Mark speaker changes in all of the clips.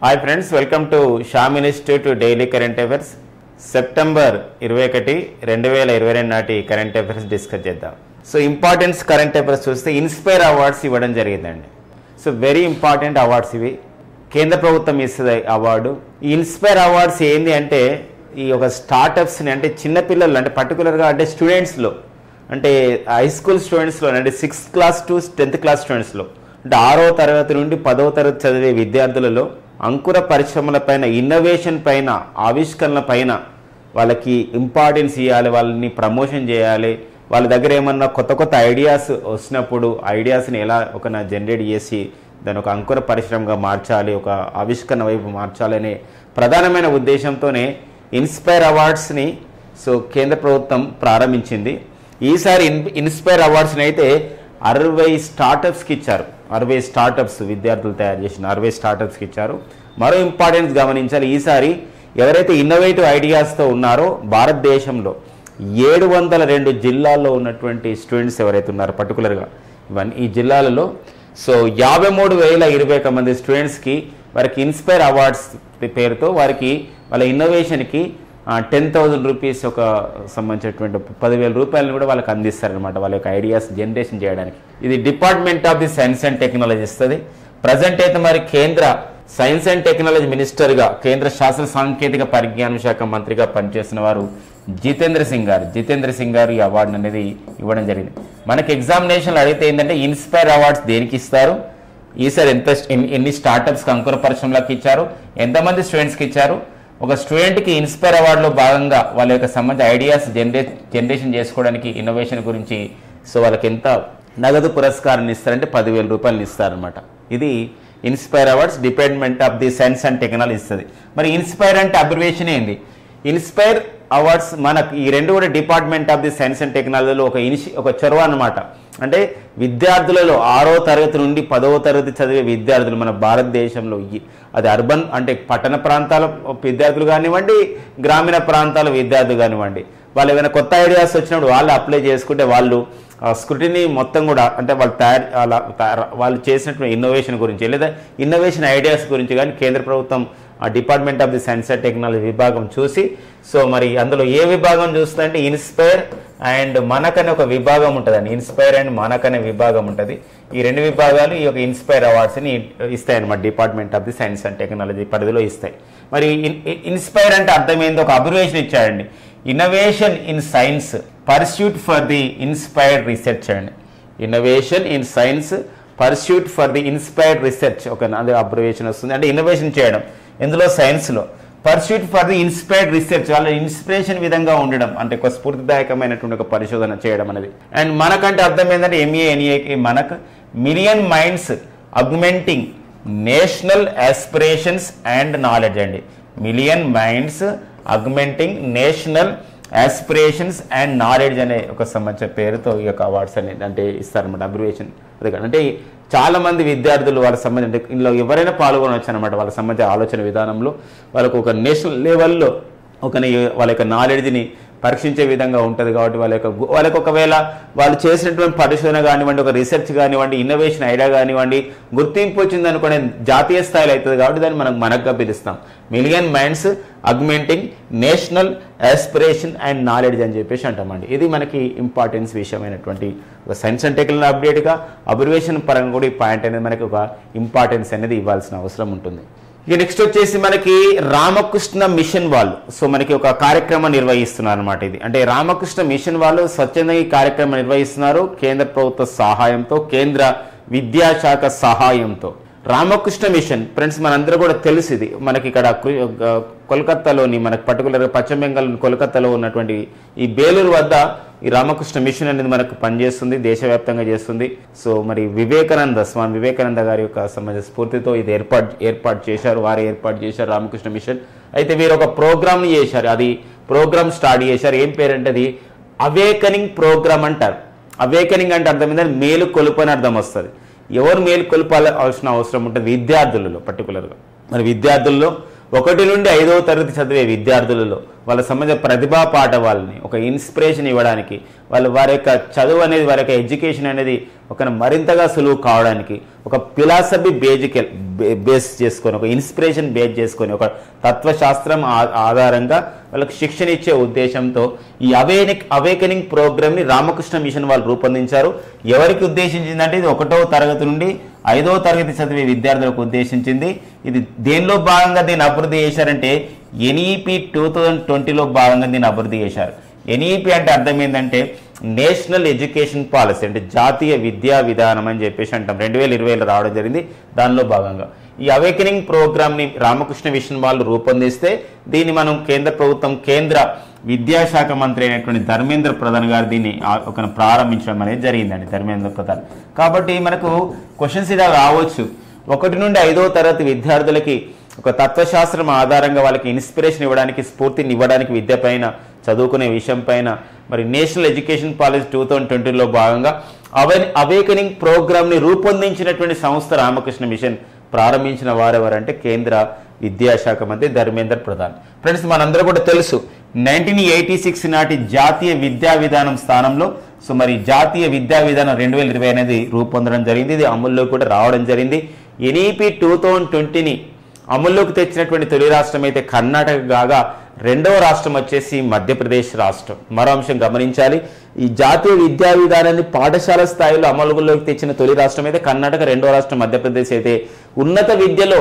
Speaker 1: Hi friends, welcome to Sam institute daily current affairs. September 21, 2022 నాటి current affairs discuss చేద్దాం. So importance current affairs చూస్తే inspire awards ఇవ్వడం జరిగిందండి. So very important awards ఇవి. కేంద్ర ప్రభుత్వం ఇస్తుంది అవార్డు. ఈ ఇన్స్పైర్ అవార్డ్స్ ఏంది అంటే ఈ ఒక స్టార్టప్స్ని అంటే చిన్నపిల్లలు అంటే పర్టికులర్గా అంటే స్టూడెంట్స్లో అంటే హై స్కూల్ స్టూడెంట్స్లో అంటే 6th class to 10th class స్టూడెంట్స్లో అంటే 6వ తరగతి నుండి 10వ తరగతి చదివే విద్యార్థులలో అంకుర పరిశ్రమల పైన, ఇన్నోవేషన్ పైన, ఆవిష్కరణల పైన వాళ్ళకి ఇంపార్టెన్స్ ఇవ్వాలి, వాళ్ళని ప్రమోషన్ చేయాలి. వాళ్ళ దగ్గర ఏమన్నా కొత్త కొత్త ఐడియాస్ వచ్చినప్పుడు ఐడియాస్ని ఎలా జనరేట్ చేసి దాని ఒక అంకుర పరిశ్రమగా మార్చాలి, ఒక ఆవిష్కరణ వైపు మార్చాలి అనే ప్రధానమైన ఉద్దేశంతోనే ఇన్స్పైర్ అవార్డ్స్ని సో కేంద్ర ప్రభుత్వం ప్రారంభించింది. ఈసారి ఇన్స్పైర్ అవార్డ్స్ని అయితే 60 స్టార్టప్స్కి ఇచ్చారు. 60 స్టార్టప్స్ విద్యార్థులు తయారు చేసిన 60 స్టార్టప్స్కి ఇచ్చారు. మరో ఇంపార్టెన్స్ గమనించాలి, ఈసారి ఎవరైతే ఇన్నోవేటివ్ ఐడియాస్తో ఉన్నారో భారతదేశంలో 702 జిల్లాల్లో ఉన్నటువంటి స్టూడెంట్స్ ఎవరైతే ఉన్నారో పర్టికులర్గా ఈ జిల్లాలలో సో 53,021 మంది స్టూడెంట్స్కి వారికి ఇన్స్పైర్ అవార్డ్స్ పేరుతో వారికి వాళ్ళ ఇన్నోవేషన్కి 10,000 రూపీస్ ఒక సంబంధించినటువంటి 10,000 రూపాయలను కూడా వాళ్ళకి అందిస్తారనమాట వాళ్ళ యొక్క ఐడియాస్ జనరేషన్ చేయడానికి. ఇది department of the science and technology ఇస్తుంది. ప్రజెంట్ అయితే మరి కేంద్ర సైన్స్ అండ్ టెక్నాలజీ మినిస్టర్గా, కేంద్ర శాస్త్ర సాంకేతిక పరిజ్ఞాన శాఖ మంత్రిగా పనిచేసిన వారు జితేంద్ర సింగ్ గారు ఈ అవార్డు అనేది ఇవ్వడం జరిగింది. మనకి ఎగ్జామినేషన్లు అడిగితే ఏంటంటే ఇన్స్పైర్ అవార్డ్స్ దేనికి ఇస్తారు, ఈసారి ఎన్ని స్టార్టప్స్కి అంకుర పరిశ్రమలకు ఇచ్చారు, ఎంతమంది స్టూడెంట్స్కి ఇచ్చారు, ఒక స్టూడెంట్కి ఇన్స్పైర్ అవార్డులో భాగంగా వాళ్ళ యొక్క సంబంధించిన ఐడియాస్ జనరేషన్ చేసుకోవడానికి ఇన్నోవేషన్ గురించి సో వాళ్ళకి ఎంత నగదు పురస్కారాన్ని ఇస్తారంటే 10,000 రూపాయలు ఇస్తారనమాట. ఇది inspire awards department of the science and technology ఇస్తుంది. మరి ఇన్స్పైర్ అంటే అబ్రివేషన్ ఏంది? ఇన్స్పైర్ అవార్డ్స్ మనకు ఈ రెండు కూడా department of the science and టెక్నాలజీలో ఒక చొరవ అనమాట. అంటే విద్యార్థులలో 6వ తరగతి నుండి 10వ తరగతి చదివే విద్యార్థులు మన భారతదేశంలో అది అర్బన్ అంటే పట్టణ ప్రాంతాల విద్యార్థులు కానివ్వండి, గ్రామీణ ప్రాంతాల విద్యార్థులు కానివ్వండి, వాళ్ళు ఏమైనా కొత్త ఐడియాస్ వచ్చినప్పుడు వాళ్ళు అప్లై చేసుకుంటే వాళ్ళు స్క్రూటినీ మొత్తం కూడా అంటే వాళ్ళు చేసినటువంటి ఇన్నోవేషన్ గురించి లేదా ఇన్నోవేషన్ ఐడియాస్ గురించి కానీ కేంద్ర ప్రభుత్వం department of the science and technology విభాగం చూసి సో మరి అందులో ఏ విభాగం చూస్తుందంటే ఇన్స్పైర్ అండ్ మనక్ అనే ఒక విభాగం ఉంటుందండి. ఇన్స్పైర్ అండ్ మనక్ అనే విభాగం ఉంటుంది. ఈ రెండు విభాగాలు ఈ యొక్క ఇన్స్పైర్ అవార్డ్స్ని ఇస్తాయన్నమాట. Department of the science and technology పరిధిలో ఇస్తాయి. మరి ఇన్స్పైర్ అంటే అర్థం ఏందో ఒక అబ్రివేషన్ ఇచ్చాడండి. Innovation in science pursuit for the inspired research అండి. Innovation in science pursuit for the inspired research ఒక అదే అబ్రివేషన్ వస్తుంది. అంటే ఇన్నోవేషన్ చేయడం ఎందులో సైన్స్లో, pursuit for the inspired research వాళ్ళ ఇన్స్పిరేషన్ విధంగా ఉండడం అంటే ఒక స్ఫూర్తిదాయకమైనటువంటి ఒక పరిశోధన చేయడం అనేది. అండ్ మనకంటే అర్థం ఏంటంటే MANEAకి మనకు million minds augmenting national aspirations and knowledge అండి. Million minds augmenting national aspirations and knowledge అనే ఒక సంబంధించిన పేరుతో ఈ యొక్క అవార్డ్స్ అనేది అంటే ఇస్తారనమాట అబ్రివేషన్. అంటే చాలా మంది విద్యార్థులు వాళ్ళ సంబంధించి ఇందులో ఎవరైనా పాల్గొనవచ్చు అనమాట. వాళ్ళ సంబంధించిన ఆలోచన విధానంలో వాళ్ళకు ఒక నేషనల్ లెవెల్లో వాళ్ళ యొక్క నాలెడ్జ్ని పరీక్షించే విధంగా ఉంటుంది. కాబట్టి వాళ్ళకి ఒకవేళ వాళ్ళు చేసినటువంటి పరిశోధన కానివ్వండి, ఒక రీసెర్చ్ కానివ్వండి, ఇన్నోవేషన్ ఐడియా కానివ్వండి గుర్తింపు వచ్చింది అనుకోండి జాతీయ స్థాయిలో అవుతుంది. కాబట్టి దాన్ని మనం మనక్గా పిలుస్తాం. Million minds augmenting national aspiration and knowledge అని చెప్పేసి అంటామండి. ఇది మనకి ఇంపార్టెన్స్ విషయమైనటువంటి ఒక సైన్స్ అండ్ టెక్నాలజీ అప్డేట్గా అబ్రివేషన్ పరంగా కూడా ఈ పాయింట్ అనేది మనకి ఒక ఇంపార్టెన్స్ అనేది ఇవ్వాల్సిన అవసరం ఉంటుంది. ఇక నెక్స్ట్ వచ్చేసి మనకి రామకృష్ణ మిషన్ వాళ్ళు సో మనకి ఒక కార్యక్రమం నిర్వహిస్తున్నారు అనమాట. ఇది అంటే రామకృష్ణ మిషన్ వాళ్ళు స్వచ్ఛందంగా ఈ కార్యక్రమం నిర్వహిస్తున్నారు కేంద్ర ప్రభుత్వ సహాయంతో, కేంద్ర విద్యాశాఖ సహాయంతో. రామకృష్ణ మిషన్ ఫ్రెండ్స్ మనందరూ కూడా తెలుసు. ఇది మనకి ఇక్కడ కోల్కతాలోని మనకు పర్టికులర్గా పశ్చిమ బెంగాల్ కోల్కతాలో ఉన్నటువంటి ఈ బేలూరు వద్ద ఈ రామకృష్ణ మిషన్ అనేది మనకు పనిచేస్తుంది, దేశవ్యాప్తంగా చేస్తుంది. సో మరి స్వామి వివేకానంద గారి యొక్క సంబంధించిన స్ఫూర్తితో ఇది ఏర్పాటు చేశారు, వారే ఏర్పాటు చేశారు రామకృష్ణ మిషన్. అయితే వీరు ఒక ప్రోగ్రామ్ని చేశారు, అది ప్రోగ్రామ్ స్టార్ట్ చేశారు. ఏం పేరంటే అది అవేకనింగ్ ప్రోగ్రామ్ అంటారు. అవేకనింగ్ అంటే అర్థం ఏంటంటే మేలు కొలుపు అని అర్థం వస్తుంది. ఎవరు మేలు కొలుపాల్సిన అవసరం ఉంటుంది? విద్యార్థులలో పర్టికులర్గా మరి విద్యార్థుల్లో 1 నుండి 5వ తరగతి చదివే విద్యార్థులలో వాళ్ళ సంబంధించిన ప్రతిభా పాఠ వాళ్ళని ఒక ఇన్స్పిరేషన్ ఇవ్వడానికి వారి యొక్క చదువు అనేది వారి యొక్క ఎడ్యుకేషన్ అనేది ఒక మరింతగా సులువు కావడానికి ఒక ఫిలాసఫీ బేస్ చేసుకొని ఒక ఇన్స్పిరేషన్ బేస్ చేసుకొని ఒక తత్వశాస్త్రం ఆధారంగా వాళ్ళకి శిక్షణ ఇచ్చే ఉద్దేశంతో ఈ అవేకనింగ్ ప్రోగ్రామ్ని రామకృష్ణ మిషన్ వాళ్ళు రూపొందించారు. ఎవరికి ఉద్దేశించిందంటే ఇది 1వ తరగతి నుండి 5వ తరగతి చదివే విద్యార్థులకు ఉద్దేశించింది. ఇది దేనిలో భాగంగా దీన్ని అభివృద్ధి చేశారంటే ఎన్ఈపి 2020లో భాగంగా దీన్ని అభివృద్ధి చేశారు. ఎన్ఈపి అంటే అర్థం ఏంటంటే నేషనల్ ఎడ్యుకేషన్ పాలసీ, అంటే జాతీయ విద్యా విధానం అని చెప్పేసి అంటాం. 2020లో రావడం జరిగింది. దానిలో భాగంగా ఈ అవేకనింగ్ ప్రోగ్రామ్ని రామకృష్ణ మిషన్ వాళ్ళు రూపొందిస్తే దీన్ని మనం కేంద్ర ప్రభుత్వం కేంద్ర విద్యాశాఖ మంత్రి అయినటువంటి ధర్మేంద్ర ప్రధాన్ గారు దీన్ని ఒక ప్రారంభించడం అనేది జరిగిందండి, ధర్మేంద్ర ప్రధాన్. కాబట్టి మనకు క్వశ్చన్స్ ఇలా రావచ్చు. 1 నుండి 5వ తరగతి విద్యార్థులకి ఒక తత్వశాస్త్రం ఆధారంగా వాళ్ళకి ఇన్స్పిరేషన్ ఇవ్వడానికి, స్ఫూర్తిని ఇవ్వడానికి విద్య పైన, చదువుకునే విషయం పైన మరి నేషనల్ ఎడ్యుకేషన్ పాలసీ 2020లో భాగంగా అవేకనింగ్ ప్రోగ్రామ్ని రూపొందించినటువంటి సంస్థ రామకృష్ణ మిషన్. ప్రారంభించిన వారెవరంటే కేంద్ర విద్యాశాఖ మంత్రి ధర్మేంద్ర ప్రధాన్. ఫ్రెండ్స్, మనందరూ కూడా తెలుసు 1986 నాటి జాతీయ విద్యా విధానం స్థానంలో మరి జాతీయ విద్యా విధానం 2020 అనేది రూపొందడం జరిగింది. ఇది అమల్లో కూడా రావడం జరిగింది. ఎన్ఈపి 2020ని అమల్లోకి తెచ్చినటువంటి తొలి రాష్ట్రం అయితే కర్ణాటక కాగా 2వ రాష్ట్రం వచ్చేసి మధ్యప్రదేశ్ రాష్ట్రం. మరో అంశం గమనించాలి, ఈ జాతీయ విద్యా విధానాన్ని పాఠశాల స్థాయిలో అమలులోకి తెచ్చిన తొలి రాష్ట్రం అయితే కర్ణాటక, 2వ రాష్ట్రం మధ్యప్రదేశ్ అయితే ఉన్నత విద్యలో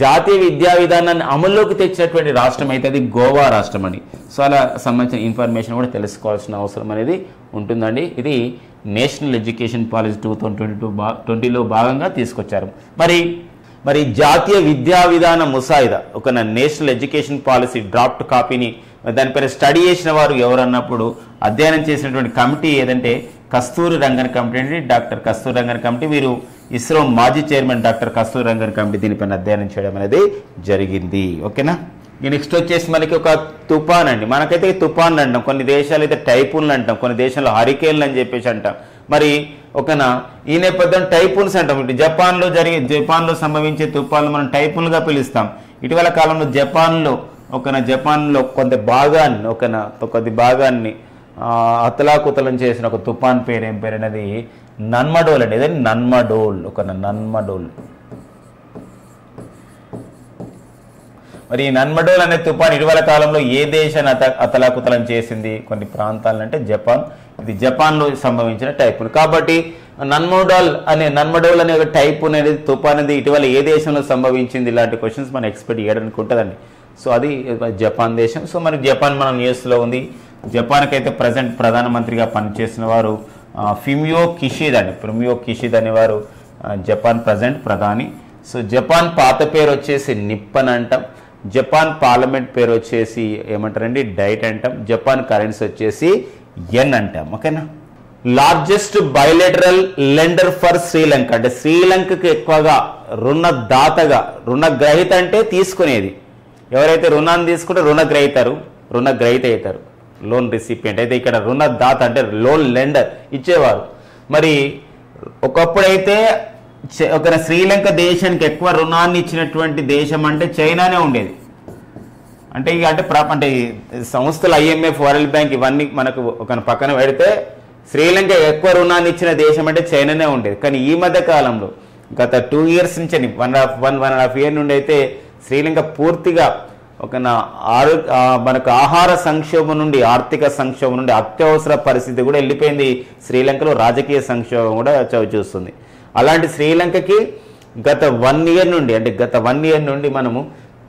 Speaker 1: జాతీయ విద్యా విధానాన్ని అమల్లోకి తెచ్చినటువంటి రాష్ట్రం అయితే అది గోవా రాష్ట్రం అని. సో అలా సంబంధించిన ఇన్ఫర్మేషన్ కూడా తెలుసుకోవాల్సిన అవసరం అనేది ఉంటుందండి. ఇది నేషనల్ ఎడ్యుకేషన్ పాలసీ 2020లో భాగంగా తీసుకొచ్చారు. మరి జాతీయ విద్యా విధాన ముసాయిదా ఒక నేషనల్ ఎడ్యుకేషన్ పాలసీ డ్రాఫ్ట్ కాపీని దానిపైన స్టడీ చేసిన వారు ఎవరన్నప్పుడు అధ్యయనం చేసినటువంటి కమిటీ ఏదంటే కస్తూరి రంగన్ కమిటీ అండి. డాక్టర్ కస్తూరి రంగన్ కమిటీ, వీరు ఇస్రో మాజీ చైర్మన్ డాక్టర్ కస్తూరి రంగన్ కమిటీ దీనిపైన అధ్యయనం చేయడం అనేది జరిగింది. ఓకేనా. నెక్స్ట్ వచ్చేసి మనకి ఒక తుఫాన్ అండి. మనకైతే తుఫాన్లు అంటాం, కొన్ని దేశాలు అయితే టైఫూన్లు అంటాం, కొన్ని దేశాల్లో హరికేన్లు అని చెప్పేసి అంటాం. మరి ఒకనా ఈ నేపథ్యం టైఫూన్స్ అంటాం. ఇటు జపాన్లో సంభవించే తుఫాన్లు మనం టైఫూన్లుగా పిలుస్తాం. ఇటీవల కాలంలో జపాన్లో కొద్ది భాగాన్ని అతలాకుతలం చేసిన ఒక తుఫాన్ పేరు ఏం పేరు అనేది నన్మడోల్ అండి. ఏదండి నన్మడోల్. మరి ఈ నన్మడోల్ అనే తుఫాన్ ఇటీవల కాలంలో ఏ దేశాన్ని అతలాకుతలం చేసింది? కొన్ని ప్రాంతాలను, అంటే జపాన్. ఇది జపాన్లో సంభవించిన టైఫూన్. కాబట్టి నన్మడోల్ అనే ఒక టైఫూన్ అనేది తుఫాన్ అనేది ఇటీవల ఏ దేశంలో సంభవించింది? ఇలాంటి క్వశ్చన్స్ మనం ఎక్స్పెక్ట్ చేయడానికి ఉంటుందండి. సో అది జపాన్ దేశం. సో మరి జపాన్ మన న్యూస్లో ఉంది. జపాన్కి అయితే ప్రజెంట్ ప్రధానమంత్రిగా పనిచేసిన వారు ఫుమియో కిషిదా అనేవారు జపాన్ ప్రజెంట్ ప్రధాని. సో జపాన్ పాత పేరు వచ్చేసి నిప్పన్ అంటాం. జపాన్ పార్లమెంట్ పేరు వచ్చేసి ఏమంటారండి? డైట్ అంటాం. జపాన్ కరెన్సీ వచ్చేసి ఎన్ అంటాం. ఓకేనా. Largest bilateral lender for Sri Lanka, అంటే శ్రీలంకకి ఎక్కువగా రుణగ్రహీత అంటే తీసుకునేది. ఎవరైతే రుణాన్ని తీసుకుంటే రుణగ్రహీత అవుతారు, లోన్ రిసిపియంట్. అయితే ఇక్కడ రుణదాత అంటే లోన్ లెండర్ ఇచ్చేవారు. మరి ఒకప్పుడైతే ఒక శ్రీలంక దేశానికి ఎక్కువ రుణాన్ని ఇచ్చినటువంటి దేశం అంటే చైనానే ఉండేది. అంటే సంస్థలు IMF, వరల్డ్ బ్యాంక్ ఇవన్నీ మనకు ఒక పక్కన పెడితే శ్రీలంక ఎక్కువ రుణాన్ని ఇచ్చిన దేశం అంటే చైనానే ఉండేది. కానీ ఈ మధ్య కాలంలో గత 2 years నుంచి 1.5 year నుండి అయితే శ్రీలంక పూర్తిగా మనకు ఆహార సంక్షోభం నుండి, ఆర్థిక సంక్షోభం నుండి అత్యవసర పరిస్థితి కూడా వెళ్ళిపోయింది. శ్రీలంకలో రాజకీయ సంక్షోభం కూడా చూస్తుంది. అలాంటి శ్రీలంకకి గత 1 year నుండి మనము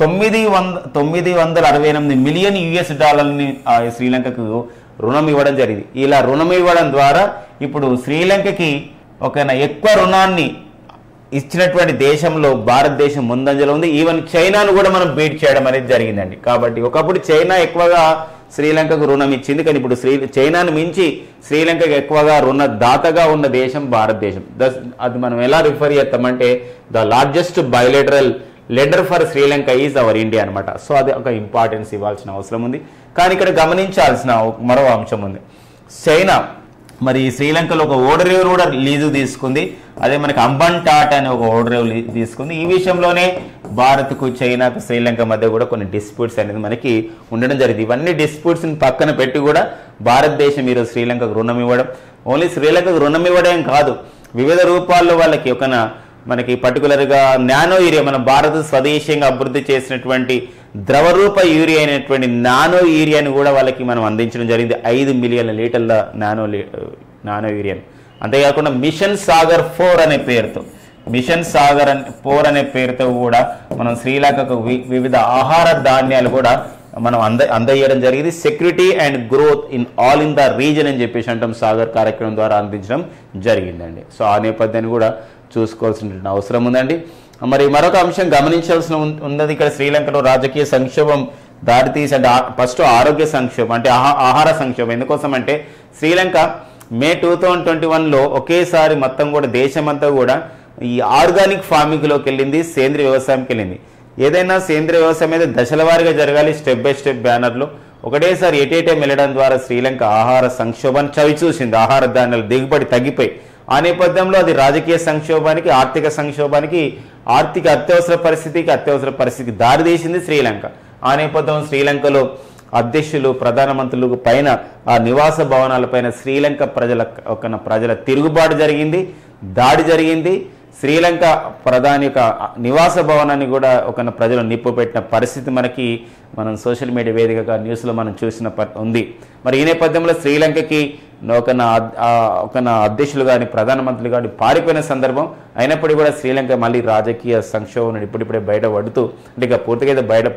Speaker 1: $968 మిలియన్ శ్రీలంకకు రుణం ఇవ్వడం జరిగింది. ఇలా రుణం ఇవ్వడం ద్వారా ఇప్పుడు శ్రీలంకకి ఎక్కువ రుణాన్ని ఇచ్చినటువంటి దేశంలో భారతదేశం ముందంజలో ఉంది. ఈవెన్ చైనాను కూడా మనం బీట్ చేయడం అనేది జరిగిందండి. కాబట్టి ఒకప్పుడు చైనా ఎక్కువగా శ్రీలంకకు రుణం ఇచ్చింది, కానీ ఇప్పుడు చైనాను మించి శ్రీలంకకు ఎక్కువగా రుణదాతగా ఉన్న దేశం భారతదేశం. అది మనం ఎలా రిఫర్ చేస్తామంటే the largest bilateral lender for Sri Lanka is our India అనమాట. సో అది ఒక ఇంపార్టెన్స్ ఇవ్వాల్సిన అవసరం ఉంది. కానీ ఇక్కడ గమనించాల్సిన మరో అంశం ఉంది. చైనా మరి శ్రీలంకలో ఒక ఓడరేవును కూడా లీజు తీసుకుంది. అదే మనకి అంబన్ టాట్ అనే ఒక ఓడరేవు తీసుకుంది. ఈ విషయంలోనే భారత్కు, చైనాకు, శ్రీలంక మధ్య కూడా కొన్ని డిస్ప్యూట్స్ అనేది మనకి ఉండడం జరిగింది. ఇవన్నీ డిస్ప్యూట్స్ని పక్కన పెట్టి కూడా భారతదేశం ఈరోజు శ్రీలంకకు రుణం ఇవ్వడం, ఓన్లీ శ్రీలంకకు రుణం ఇవ్వడం కాదు, వివిధ రూపాల్లో వాళ్ళకి మనకి పర్టికులర్గా నానో యూరియా, మన భారత స్వదేశీయంగా అభివృద్ధి చేసినటువంటి ద్రవరూప యూరియా అయినటువంటి నానో యూరియాని కూడా వాళ్ళకి మనం అందించడం జరిగింది, 5 మిలియన్ల లీటర్ల నానో యూరియాని. అంతేకాకుండా మిషన్ సాగర్ 4 అనే పేరుతో, మిషన్ సాగర్ 4 అనే పేరుతో కూడా మనం శ్రీలంకకు వివిధ ఆహార ధాన్యాలు కూడా మనం అందజేయడం జరిగింది. Security and growth in the reason అని చెప్పేసి అంటాం, సాగర్ కార్యక్రమం ద్వారా అందించడం జరిగిందండి. సో ఆ నేపథ్యాన్ని కూడా చూసుకోవాల్సిన అవసరం ఉందండి. మరి మరొక అంశం గమనించాల్సిన ఉన్నది, ఇక్కడ శ్రీలంకలో రాజకీయ సంక్షోభం దారితీసే ఫస్ట్ ఆరోగ్య సంక్షోభం అంటే ఆహార సంక్షోభం. ఎందుకోసం అంటే శ్రీలంక మే 2021లో ఒకేసారి మొత్తం కూడా దేశమంతా కూడా ఈ ఆర్గానిక్ ఫార్మింగ్లోకి వెళ్ళింది, సేంద్రియ వ్యవసాయంకి వెళ్ళింది. ఏదైనా సేంద్రియ వ్యవసాయం అయితే దశల వారీగా జరగాలి, స్టెప్ బై స్టెప్ బ్యానర్లో. ఒకటేసారి ఎటేటే వెళ్ళడం ద్వారా శ్రీలంక ఆహార సంక్షోభాన్ని చవి చూసింది, ఆహార ధాన్యాల దిగుబడి తగ్గిపోయి. ఆ నేపథ్యంలో అది రాజకీయ సంక్షోభానికి, ఆర్థిక సంక్షోభానికి, అత్యవసర పరిస్థితికి దారితీసింది శ్రీలంక. ఆ నేపథ్యంలో శ్రీలంకలో అధ్యక్షులు, ప్రధానమంత్రులకు పైన ఆ నివాస భవనాలపైన శ్రీలంక ప్రజల తిరుగుబాటు జరిగింది, దాడి జరిగింది. శ్రీలంక ప్రధాని యొక్క నివాస భవనాన్ని కూడా ప్రజలు నిప్పు పెట్టిన పరిస్థితి మనం సోషల్ మీడియా వేదికగా న్యూస్లో మనం చూసిన ఉంది. మరి ఈ నేపథ్యంలో శ్రీలంకకి అధ్యక్షులు కానీ ప్రధానమంత్రులు కానీ పారిపోయిన సందర్భం అయినప్పటికీ కూడా శ్రీలంక మళ్ళీ రాజకీయ సంక్షోభం ఇప్పుడిప్పుడే బయటపడుతూ, అంటే ఇక పూర్తిగా అయితే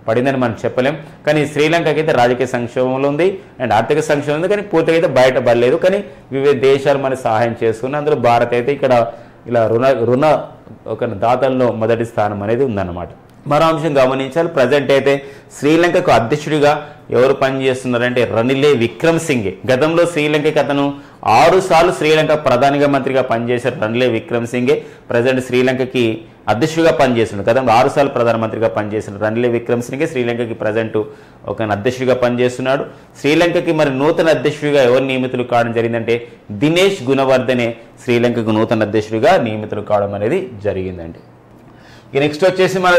Speaker 1: పడిందని మనం చెప్పలేం. కానీ శ్రీలంకకి అయితే రాజకీయ సంక్షోభంలో ఉంది అండ్ ఆర్థిక సంక్షోభం ఉంది, కానీ పూర్తిగా అయితే బయటపడలేదు. కానీ వివిధ దేశాలు మనకి సహాయం చేసుకుని అందులో భారత్ అయితే ఇక్కడ ఇలా రుణ దాతల్లో మొదటి స్థానం అనేది ఉందన్నమాట. మరో అంశం గమనించాలి, ప్రజెంట్ అయితే శ్రీలంకకు అధ్యక్షుడిగా ఎవరు పనిచేస్తున్నారంటే రనిల్ విక్రమసింఘే. గతంలో శ్రీలంకకి అతను 6 సార్లు శ్రీలంక ప్రధానిగా మంత్రిగా పనిచేశారు రనిల్ విక్రమసింఘే. ప్రజెంట్ శ్రీలంకకి అధ్యక్షుడిగా పనిచేస్తున్నాడు. గతంలో 6 సార్లు ప్రధానమంత్రిగా పనిచేసిన రనిల్ విక్రమసింఘే శ్రీలంకకి ప్రజెంట్ అధ్యక్షుడిగా పనిచేస్తున్నాడు. శ్రీలంకకి మరి నూతన అధ్యక్షుడిగా ఎవరు నియమితులు కావడం జరిగిందంటే దినేష్ గుణవర్ధనే శ్రీలంకకు నూతన అధ్యక్షుడిగా నియమితులు కావడం అనేది జరిగిందండి. నెక్స్ట్ వచ్చేసి మన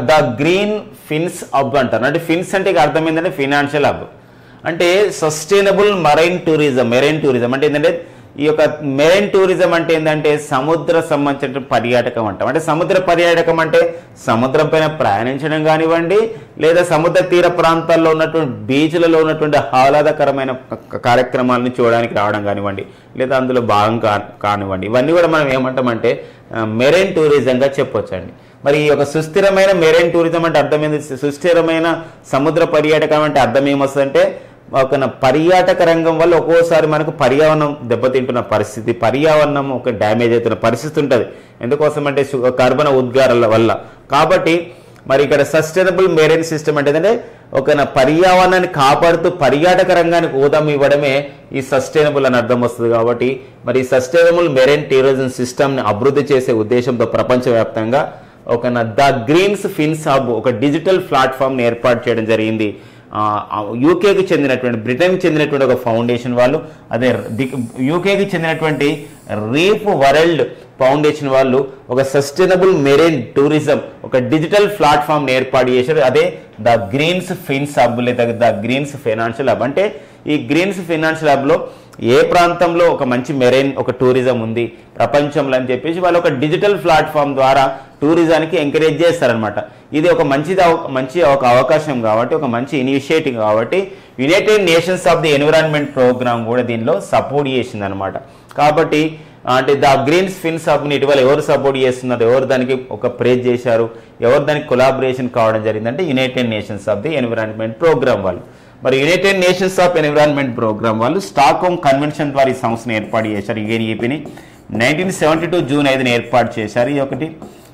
Speaker 1: ద గ్రీన్ ఫిన్స్ హబ్ అంటారు. అంటే ఫిన్స్ అంటే అర్థం ఏంటంటే ఫినాన్షియల్ హబ్, అంటే సస్టైనబుల్ మెరైన్ టూరిజం అంటే ఏంటంటే ఈ యొక్క మెరైన్ టూరిజం అంటే ఏంటంటే సముద్ర సంబంధించిన పర్యాటకం అంటాం. అంటే సముద్ర పర్యాటకం అంటే సముద్రం పైన ప్రయాణించడం కానివ్వండి, లేదా సముద్ర తీర ప్రాంతాల్లో ఉన్నటువంటి బీచ్లలో ఉన్నటువంటి ఆహ్లాదకరమైన కార్యక్రమాలను చూడడానికి రావడం కానివ్వండి, లేదా అందులో భాగం కానివ్వండి, ఇవన్నీ కూడా మనం ఏమంటామంటే మెరైన్ టూరిజంగా చెప్పొచ్చండి. మరి ఈ యొక్క సుస్థిరమైన మెరైన్ టూరిజం అంటే అర్థం ఏంది, సుస్థిరమైన సముద్ర పర్యాటకం అంటే అర్థం ఏమొస్తుందంటే పర్యాటక రంగం వల్ల ఒక్కోసారి మనకు పర్యావరణం దెబ్బతింటున్న పరిస్థితి, పర్యావరణం డ్యామేజ్ అవుతున్న పరిస్థితి ఉంటుంది. ఎందుకోసం అంటే కర్బన ఉద్గారాల వల్ల. కాబట్టి మరి ఇక్కడ సస్టైనబుల్ మెరైన్ సిస్టమ్ అంటే ఏంటంటే పర్యావరణాన్ని కాపాడుతూ పర్యాటక రంగానికి హోదా ఇవ్వడమే ఈ సస్టైనబుల్ అని అర్థం వస్తుంది. కాబట్టి మరి సస్టైనబుల్ మెరైన్ టూరిజం సిస్టమ్ని అభివృద్ధి చేసే ఉద్దేశంతో ప్రపంచవ్యాప్తంగా the greens fins hub digital ప్లాట్ఫామ్ని ఏర్పాటు చేయడం జరిగింది. యూకేకి చెందినటువంటి, బ్రిటన్కి చెందినటువంటి ఒక ఫౌండేషన్ వాళ్ళు, అదే యూకేకి చెందినటువంటి రీఫ్ వరల్డ్ ఫౌండేషన్ వాళ్ళు సస్టైనబుల్ మెరైన్ టూరిజం డిజిటల్ ప్లాట్ఫామ్ని ఏర్పాటు చేశారు. అదే ద గ్రీన్స్ ఫిన్స్ హబ్ లేదా ద గ్రీన్స్ ఫైనాన్షియల్ హబ్. అంటే ఈ గ్రీన్స్ ఫైనాన్షియల్ హబ్లో ఏ ప్రాంతంలో మంచి మెరైన్ టూరిజం ఉంది ప్రపంచంలో అని చెప్పేసి వాళ్ళు డిజిటల్ ప్లాట్ఫామ్ ద్వారా టూరిజానికి ఎంకరేజ్ చేస్తారనమాట. ఇది మంచి అవకాశం కాబట్టి, మంచి ఇనిషియేటివ్ కాబట్టి United Nations of the environment programme కూడా దీనిలో సపోర్ట్ చేసింది అనమాట. కాబట్టి అంటే ద గ్రీన్స్ ఫిన్స్ హబ్ని ఇటీవల ఎవరు సపోర్ట్ చేస్తున్నారు, ఎవరు దానికి ప్రేజ్ చేశారు, ఎవరు దానికి కొలాబరేషన్ కావడం జరిగిందంటే United Nations of the environment programme వాళ్ళు. మరి United Nations of environment programme వాళ్ళు స్టాక్హోమ్ కన్వెన్షన్ ద్వారా ఈ సంస్థను ఏర్పాటు చేశారు. యుఎన్ఈపిని 1972 జూన్ 5ని ఏర్పాటు చేశారు. ఇది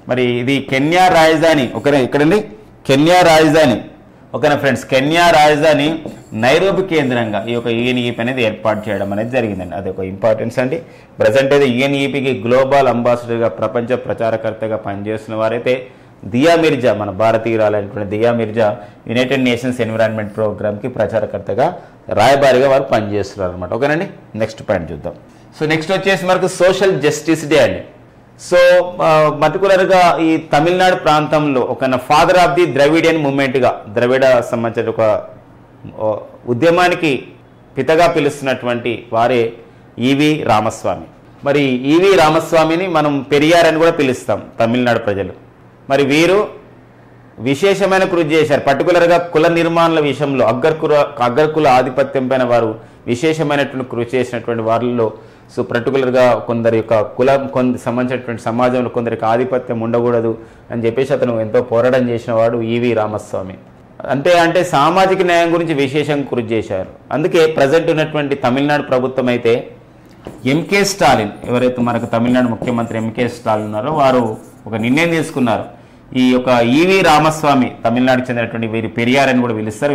Speaker 1: మరి ఇది కెన్యా రాజధాని ఇక్కడండి కెన్యా రాజధాని ఫ్రెండ్స్ కెన్యా రాజధాని నైరోబి కేంద్రంగా ఈ యుఎన్ఈపి అనేది ఏర్పాటు చేయడం అనేది జరిగిందండి. అది ఇంపార్టెన్స్ అండి. ప్రజెంట్ అయితే యుఎన్ఈపికి గ్లోబల్ అంబాసిడర్గా, ప్రపంచ ప్రచారకర్తగా పనిచేస్తున్న వారైతే దియా మిర్జా, మన భారతీయురాలైనటువంటి దియా మిర్జా యునైటెడ్ నేషన్స్ ఎన్విరాన్మెంట్ ప్రోగ్రామ్కి ప్రచారకర్తగా, రాయబారిగా వారు పనిచేస్తున్నారు అనమాట. ఓకేనండి, నెక్స్ట్ పాయింట్ చూద్దాం. సో నెక్స్ట్ వచ్చేసి మనకు సోషల్ జస్టిస్ డే అండి. సో పర్టికులర్గా ఈ తమిళనాడు ప్రాంతంలో ఫాదర్ ఆఫ్ ది ద్రవిడియన్ మూవ్మెంట్గా, ద్రవిడ సంబంధించిన ఉద్యమానికి పితగా పిలుస్తున్నటువంటి వారే ఈవి రామస్వామి. మరి ఈవి రామస్వామిని మనం పెరియార్ అని కూడా పిలుస్తాం తమిళనాడు ప్రజలు. మరి వీరు విశేషమైన కృషి చేశారు. పర్టికులర్గా కుల నిర్మాణాల విషయంలో అగ్రకుల ఆధిపత్యం పైన వారు విశేషమైనటువంటి కృషి చేసినటువంటి వారిలో సో పర్టికులర్గా కొందరి యొక్క కులం సంబంధించినటువంటి సమాజంలో కొందరికి ఆధిపత్యం ఉండకూడదు అని చెప్పేసి అతను ఎంతో పోరాటం చేసిన వాడు ఈవి రామస్వామి. అంటే సామాజిక న్యాయం గురించి విశేషంగా కృషి చేశారు. అందుకే ప్రజెంట్ ఉన్నటువంటి తమిళనాడు ప్రభుత్వం అయితే ఎంకే స్టాలిన్, ఎవరైతే మనకు తమిళనాడు ముఖ్యమంత్రి ఎంకే స్టాలిన్ ఉన్నారో వారు ఒక నిర్ణయం తీసుకున్నారు. ఈ యొక్క ఈవి రామస్వామి తమిళనాడుకు చెందినటువంటి వీరి పెరియార్ అని కూడా పిలుస్తారు.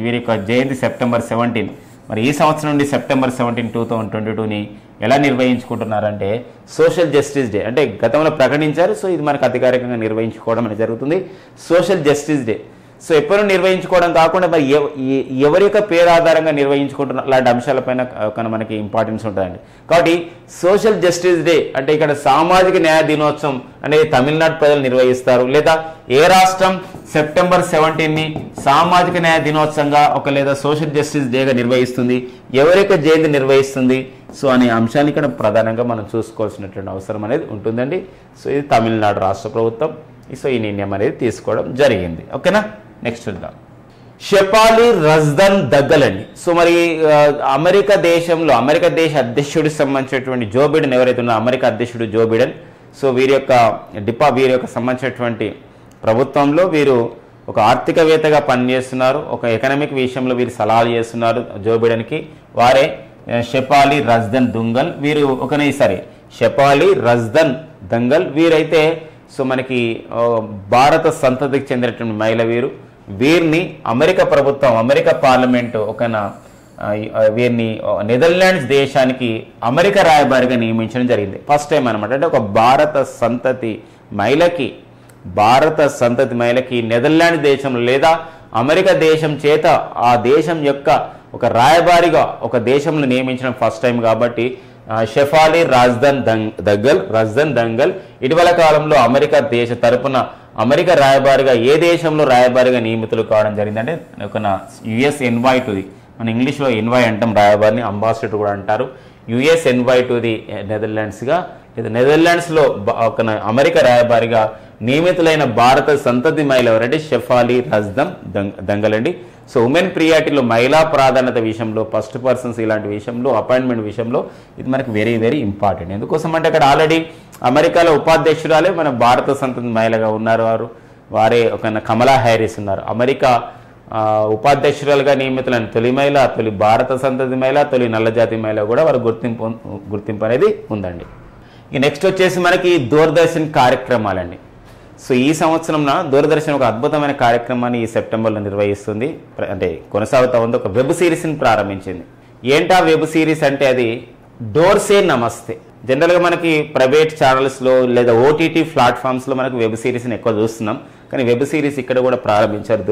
Speaker 1: వీరి యొక్క జయంతి సెప్టెంబర్ 17. మరి ఈ సంవత్సరం నుండి సెప్టెంబర్ 17, 2022ని ఎలా నిర్వహించుకుంటున్నారంటే సోషల్ జస్టిస్ డే. అంటే గతంలో ప్రకటించారు, సో ఇది మనకు అధికారికంగా నిర్వహించుకోవడం అనేది జరుగుతుంది. సోషల్ జస్టిస్ డే సో ఎప్పుడు నిర్వహించుకోవడం కాకుండా మరి ఎవరి యొక్క పేరు ఆధారంగా నిర్వహించుకుంటున్నారు అలాంటి అంశాలపైన మనకి ఇంపార్టెన్స్ ఉంటుందండి. కాబట్టి సోషల్ జస్టిస్ డే అంటే ఇక్కడ సామాజిక న్యాయ దినోత్సవం అనేది తమిళనాడు ప్రజలు నిర్వహిస్తారు. లేదా ఏ రాష్ట్రం సెప్టెంబర్ 17ని సామాజిక న్యాయ దినోత్సవంగా లేదా సోషల్ జస్టిస్ డేగా నిర్వహిస్తుంది, ఎవరి యొక్క జయంతి నిర్వహిస్తుంది సో అనే అంశాన్ని ఇక్కడ ప్రధానంగా మనం చూసుకోవాల్సినటువంటి అవసరం అనేది ఉంటుందండి. సో ఇది తమిళనాడు రాష్ట్ర ప్రభుత్వం సో ఈ నిర్ణయం అనేది తీసుకోవడం జరిగింది. ఓకేనా, నెక్స్ట్ చూద్దాం. షెఫాలి రజ్దన్ దగ్గల్ అండి. సో మరి అమెరికా దేశ అధ్యక్షుడికి సంబంధించినటువంటి జో బిడెన్ ఎవరైతే ఉన్నారో అమెరికా అధ్యక్షుడు జో బిడెన్ సో వీరి యొక్క సంబంధించినటువంటి ప్రభుత్వంలో వీరు ఒక ఆర్థికవేత్తగా పనిచేస్తున్నారు. ఒక ఎకనామిక్ విషయంలో వీరు సలహాలు చేస్తున్నారు జో బిడెన్కి. వారే షెఫాలి రజ్దన్ దుంగల్. వీరు షెఫాలి రజ్దన్ దంగల్ వీరైతే సో మనకి భారత సంతతికి చెందినటువంటి మహిళ వీరిని అమెరికా పార్లమెంటు వీరిని నెదర్లాండ్స్ దేశానికి అమెరికా రాయబారిగా నియమించడం జరిగింది. ఫస్ట్ టైం అనమాట. అంటే ఒక భారత సంతతి మహిళకి నెదర్లాండ్స్ దేశంలో లేదా అమెరికా దేశం చేత ఆ దేశం యొక్క ఒక రాయబారిగా ఒక దేశంలో నియమించడం ఫస్ట్ టైం కాబట్టి షెఫాలి రజ్దన్ దంగల్ ఇటీవల కాలంలో అమెరికా దేశ తరపున అమెరికా రాయబారిగా ఏ దేశంలో రాయబారిగా నియమితులు కావడం జరిగిందంటే ఒక యుఎస్ ఎన్వై టు ది, మన ఇంగ్లీష్లో ఎన్వై అంటాం రాయబారిని, అంబాసిడర్ కూడా అంటారు. యుఎస్ ఎన్వై టు ది నెదర్లాండ్స్గా లేదా నెదర్లాండ్స్లో ఒక అమెరికా రాయబారిగా నియమితులైన భారత సంతతి మహిళ ఎవరంటే షెఫాలి రజ్దన్ దంగల్ అండి. సో ఉమెన్ ప్రియారిటీలో మహిళా ప్రాధాన్యత విషయంలో ఫస్ట్ పర్సన్స్ ఇలాంటి విషయంలో అపాయింట్మెంట్ విషయంలో ఇది మనకి వెరీ వెరీ ఇంపార్టెంట్. ఎందుకోసం అంటే అక్కడ ఆల్రెడీ అమెరికాలో ఉపాధ్యక్షురాలే మన భారత సంతతి మహిళగా ఉన్నారు. వారే ఒక కమలా హ్యారిస్ ఉన్నారు. అమెరికా ఉపాధ్యక్షురాలుగా నియమితులైన తొలి భారత సంతతి మహిళ, తొలి నల్లజాతి మహిళ కూడా వారు గుర్తింపు అనేది ఉందండి. ఈ నెక్స్ట్ వచ్చేసి మనకి దూరదర్శన్ కార్యక్రమాలండి. సో ఈ సంవత్సరం దూరదర్శన్ ఒక అద్భుతమైన కార్యక్రమాన్ని ఈ సెప్టెంబర్లో నిర్వహిస్తుంది. అంటే కొనసాగుతూ ఉంది. ఒక వెబ్ సిరీస్ని ప్రారంభించింది. ఏంటా వెబ్ సిరీస్ అంటే అది డోర్ సే నమస్తే. జనరల్గా మనకి ప్రైవేట్ ఛానల్స్లో లేదా ఓటీటీ ప్లాట్ఫామ్స్లో మనకు వెబ్ సిరీస్ని ఎక్కువ చూస్తున్నాం. కానీ వెబ్ సిరీస్ ఇక్కడ కూడా ప్రారంభించారు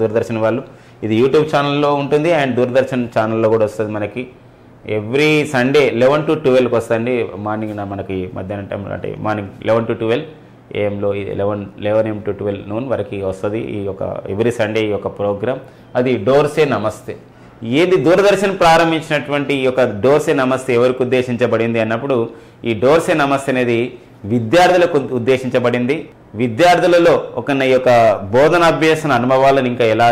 Speaker 1: దూరదర్శన్ వాళ్ళు. ఇది యూట్యూబ్ ఛానల్లో ఉంటుంది అండ్ దూరదర్శన్ ఛానల్లో కూడా వస్తుంది. మనకి ఎవ్రీ సండే 11 to 12కి వస్తుంది. మార్నింగ్ మనకి మధ్యాహ్నం టైం అంటే morning 11 to 12 AM 11 AM to 12 noon వరకు వస్తుంది. ఈ యొక్క ఎవ్రీ సండే ఈ యొక్క ప్రోగ్రామ్ అది డోర్ సే నమస్తే. ఏది దూరదర్శన్ ప్రారంభించినటువంటి ఈ యొక్క డోర్ సే నమస్తే ఎవరికి ఉద్దేశించబడింది అన్నప్పుడు ఈ డోర్ సే నమస్తే అనేది విద్యార్థులకు ఉద్దేశించబడింది. విద్యార్థులలో ఈ యొక్క బోధన అభ్యసన అనుభవాలను ఇంకా ఎలా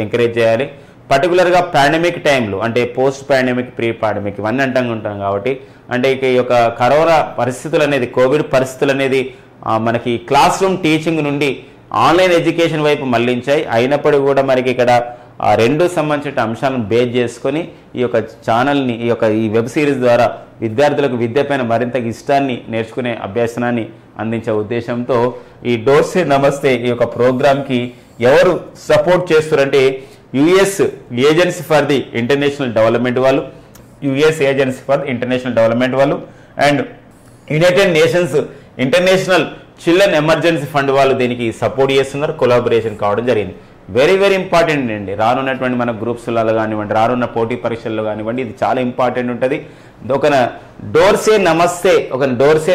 Speaker 1: ఎంకరేజ్ చేయాలి, పర్టికులర్గా పాండమిక్ టైంలో అంటే పోస్ట్ పాండమిక్, ప్రీ పాండమిక్ ఇవన్నీ ఉంటాం కాబట్టి అంటే ఇక ఈ యొక్క కరోనా పరిస్థితులు అనేది కోవిడ్ పరిస్థితులు అనేది మనకి క్లాస్ రూమ్ టీచింగ్ నుండి ఆన్లైన్ ఎడ్యుకేషన్ వైపు మళ్లించాయి. అయినప్పటికీ కూడా మనకి ఇక్కడ రెండు సంబంధించిన అంశాలను బేస్ చేసుకొని ఈ యొక్క ఛానల్ని ఈ వెబ్ సిరీస్ ద్వారా విద్యార్థులకు విద్యపైన మరింత ఇష్టాన్ని నేర్చుకునే అభ్యసనాన్ని అందించే ఉద్దేశంతో ఈ డోర్ సే నమస్తే ఈ యొక్క ప్రోగ్రామ్కి ఎవరు సపోర్ట్ చేస్తారంటే US agency for the international development వాళ్ళు and united nations international children emergency fund వాళ్ళు దీనికి సపోర్ట్ చేస్తున్నారు. కొలాబరేషన్ కావడం జరిగింది. వెరీ వెరీ ఇంపార్టెంట్ అండి. రానున్నటువంటి మన గ్రూప్స్లలో కానివ్వండి, రానున్న పోటీ పరీక్షల్లో కానివ్వండి, ఇది చాలా ఇంపార్టెంట్ ఉంటుంది. ఒక డోర్ సే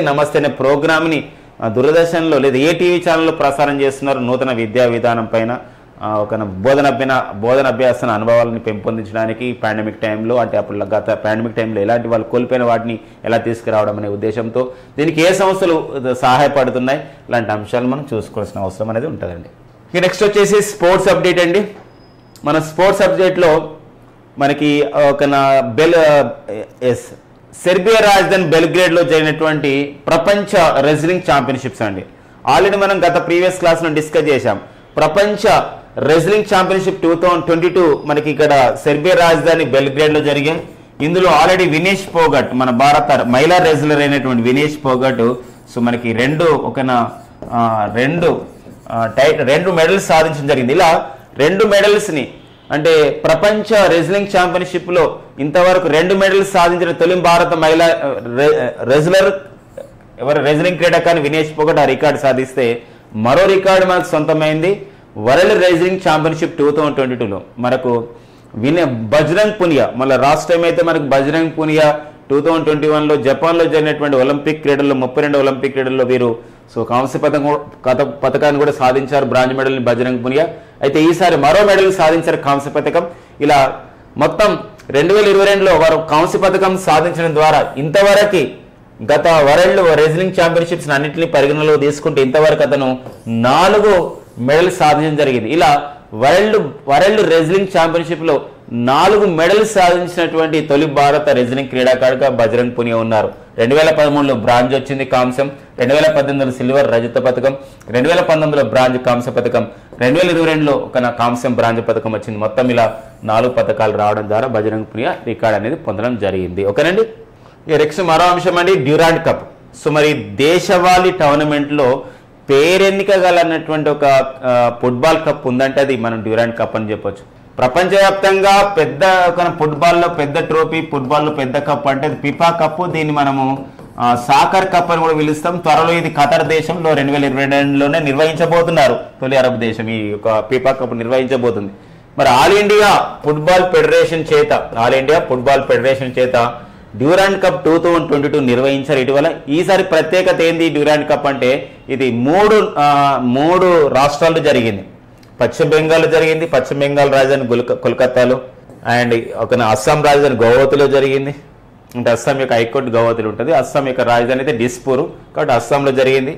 Speaker 1: నమస్తే అనే ప్రోగ్రామ్ని దూరదర్శన్లో లేదా ఏ టీవీ ఛానల్లో ప్రసారం చేస్తున్నారు నూతన విద్యా విధానం పైన. ఒక బోధన అభ్యాసన అనుభవాలను పెంపొందించడానికి పాండమిక్ టైంలో, అంటే అప్పుడు గత పాండమిక్ టైంలో ఎలాంటి వాళ్ళు కోల్పోయిన వాటిని ఎలా తీసుకురావడం అనే ఉద్దేశంతో దీనికి ఏ సంస్థలు సహాయపడుతున్నాయి, ఇలాంటి అంశాలు మనం చూసుకోవాల్సిన అవసరం అనేది ఉంటుందండి. ఇక నెక్స్ట్ వచ్చేసి స్పోర్ట్స్ అప్డేట్ అండి. మన స్పోర్ట్స్ అప్డేట్లో మనకి సెర్బియా రాజధాని బెల్గ్రేడ్లో జరిగినటువంటి ప్రపంచ రెజ్లింగ్ ఛాంపియన్షిప్స్ అండి. ఆల్రెడీ మనం గత ప్రీవియస్ క్లాస్లో డిస్కస్ చేశాం. ప్రపంచ రెజ్లింగ్ ఛాంపియన్షిప్ 2022 మనకి ఇక్కడ సెర్బియా రాజధాని బెల్గ్రేడ్లో జరిగాయి. ఇందులో ఆల్రెడీ వినేష్ పోగట్, మన భారత మహిళా రెజ్లర్ అయినటువంటి వినేష్ పోగట్ సో మనకి రెండు మెడల్స్ సాధించడం జరిగింది. ఇలా 2 మెడల్స్ని, అంటే ప్రపంచ రెజ్లింగ్ ఛాంపియన్షిప్లో ఇంతవరకు 2 మెడల్స్ సాధించిన తొలి భారత మహిళా రెజ్లర్ రెజ్లింగ్ క్రీడాకారిణి వినేష్ పోగట్ ఆ రికార్డు సాధిస్తే, మరో రికార్డు మనకు సొంతమైంది. వరల్డ్ రెజ్లింగ్ ఛాంపియన్షిప్ 2022లో మనకు బజరంగ్ పునియా, మళ్ళీ లాస్ట్ టైం అయితే మనకు బజరంగ్ పునియా 2021లో జపాన్లో జరిగినటువంటి ఒలింపిక్ క్రీడల్లో 32 ఒలింపిక్ క్రీడల్లో వీరు సో కాంస్య పథకాన్ని కూడా సాధించారు, బ్రాంజ్ మెడల్ని బజరంగ్ పునియా. అయితే ఈసారి మరో మెడల్ సాధించారు, కాంస్య పథకం. ఇలా మొత్తం 2022లో వారు కాంస్య పథకం సాధించడం ద్వారా ఇంతవరకు గత వరల్డ్ రెజ్లింగ్ ఛాంపియన్షిప్స్ అన్నింటినీ పరిగణలో తీసుకుంటే ఇంతవరకు అతను 4 మెడల్స్ సాధించడం జరిగింది. ఇలా వరల్డ్ రెజ్లింగ్ ఛాంపియన్షిప్లో 4 మెడల్స్ సాధించినటువంటి తొలి భారత రెజ్లింగ్ క్రీడాకారుడిగా బజరంగ్ పునియా ఉన్నారు. 2013లో బ్రాంజ్ వచ్చింది కాంస్యం, 2018లో సిల్వర్ రజత పథకం, 2019లో బ్రాంజ్ కాంస్య పథకం, 2022లో ఒక కాంస్యం బ్రాంజ్ పథకం వచ్చింది. మొత్తం ఇలా 4 పథకాలు రావడం ద్వారా బజరంగ్ పునియా రికార్డ్ అనేది పొందడం జరిగింది. ఓకేనండి. నెక్స్ట్ మరో అంశం అండి, డ్యూరాండ్ కప్. సో మరి దేశవాళీ టోర్నమెంట్లో పేరెన్నికగలన్నటువంటి ఒక ఫుట్బాల్ కప్ ఉందంటే అది మనం డ్యూరాండ్ కప్ అని చెప్పొచ్చు. ప్రపంచవ్యాప్తంగా పెద్ద ఫుట్బాల్లో పెద్ద ట్రోఫీ, ఫుట్బాల్లో పెద్ద కప్ అంటే అది ఫిఫా కప్. దీన్ని మనము సాకర్ కప్ అని కూడా పిలుస్తాం. త్వరలో ఇది ఖతర్ దేశంలో 2022లోనే నిర్వహించబోతున్నారు. తొలి అరబ్ దేశం ఈ యొక్క ఫిఫా కప్ నిర్వహించబోతుంది. మరి ఆల్ ఇండియా ఫుట్బాల్ ఫెడరేషన్ చేత డ్యూరాండ్ కప్ 2022 నిర్వహించారు ఇటీవల. ఈసారి ప్రత్యేకత ఏంది డ్యూరాండ్ కప్ అంటే, ఇది మూడు రాష్ట్రాల్లో జరిగింది. పశ్చిమ బెంగాల్లో జరిగింది, పశ్చిమ బెంగాల్ రాజధాని కోల్కతాలో, అండ్ అస్సాం రాజధాని గౌహతిలో జరిగింది. అంటే అస్సాం యొక్క హైకోర్టు గౌహతిలో ఉంటుంది, అస్సాం యొక్క రాజధాని అయితే డిస్పూర్, కాబట్టి అస్సాంలో జరిగింది.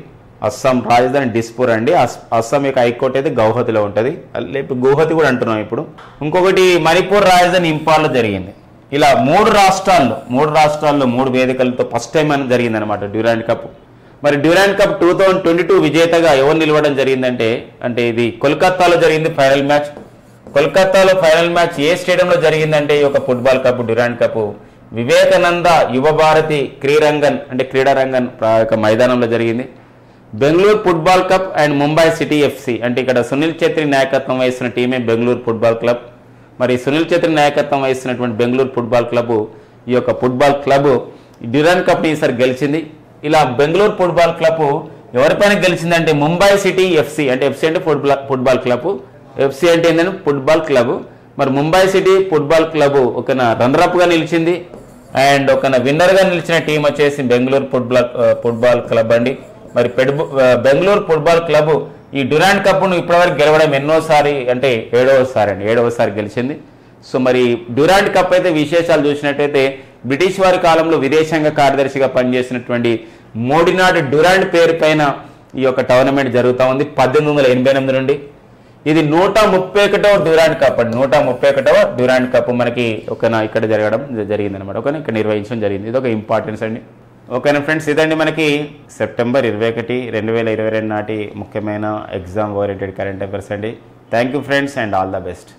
Speaker 1: అస్సాం రాజధాని డిస్పూర్ అండి, అస్సాం యొక్క హైకోర్టు అయితే గౌహతిలో ఉంటుంది, లేకపోతే గౌహతి కూడా అంటున్నాం ఇప్పుడు. ఇంకొకటి మణిపూర్ రాజధాని ఇంపాల్లో జరిగింది. ఇలా 3 రాష్ట్రాల్లో 3 వేదికలతో ఫస్ట్ టైం అని జరిగింది అనమాట డ్యూరాండ్ కప్. మరి డ్యూరాండ్ కప్ 2022 విజేతగా ఎవరు నిలవడం జరిగిందంటే, ఇది కోల్కతాలో జరిగింది ఫైనల్ మ్యాచ్. కోల్కతాలో ఫైనల్ మ్యాచ్ ఏ స్టేడియంలో జరిగిందంటే ఈ యొక్క football cup Durand cup Vivekananda యువ భారతి క్రీడారంగన్ మైదానంలో జరిగింది. Bengaluru football club and Mumbai city FC, అంటే ఇక్కడ సునీల్ ఛెత్రి నాయకత్వం వహిస్తున్న టీమే బెంగళూరు ఫుట్బాల్ క్లబ్. మరి సునీల్ ఛెత్రి నాయకత్వం వహిస్తున్నటువంటి బెంగళూరు ఫుట్బాల్ క్లబ్ ఈ యొక్క ఫుట్బాల్ క్లబ్ డ్యూరాండ్ కప్ని ఈసారి గెలిచింది. ఇలా బెంగళూరు ఫుట్బాల్ క్లబ్ ఎవరిపైన గెలిచిందంటే ముంబై సిటీ ఎఫ్సి, అంటే ఎఫ్సి అంటే ఫుట్బాల్ క్లబ్, ఎఫ్సి అంటే ఏంటంటే ఫుట్బాల్ క్లబ్. మరి ముంబై సిటీ ఫుట్బాల్ క్లబ్ ఒక రన్నరప్గా నిలిచింది. అండ్ ఒక విన్నర్గా నిలిచిన టీం వచ్చేసి బెంగళూరు ఫుట్బాల్ క్లబ్ అండి. మరి బెంగళూరు ఫుట్బాల్ క్లబ్ ఈ డ్యూరాండ్ కప్ను ఇప్పటివరకు గెలవడం ఎన్నోసారి అంటే 7వసారి గెలిచింది. సో మరి డ్యూరాండ్ కప్ అయితే విశేషాలు చూసినట్టయితే బ్రిటిష్ వారి కాలంలో విదేశాంగ కార్యదర్శిగా పనిచేసినటువంటి మోడినాడ్ డ్యూరాండ్ పేరు పైన ఈ యొక్క టోర్నమెంట్ జరుగుతూ ఉంది 1888 నుండి. ఇది 131వ డ్యూరాండ్ కప్ అండి. 131వ డ్యూరాండ్ కప్ మనకి ఇక్కడ జరిగింది అనమాట. ఇక్కడ నిర్వహించడం జరిగింది. ఇది ఒక ఇంపార్టెన్స్ అండి. ఓకేనా ఫ్రెండ్స్, ఇదండి మనకి సెప్టెంబర్ 21, 2022 నాటి ముఖ్యమైన ఎగ్జామ్ ఓరియంటెడ్ కరెంట్ అఫైర్స్ అండి. Thank you friends and all the best.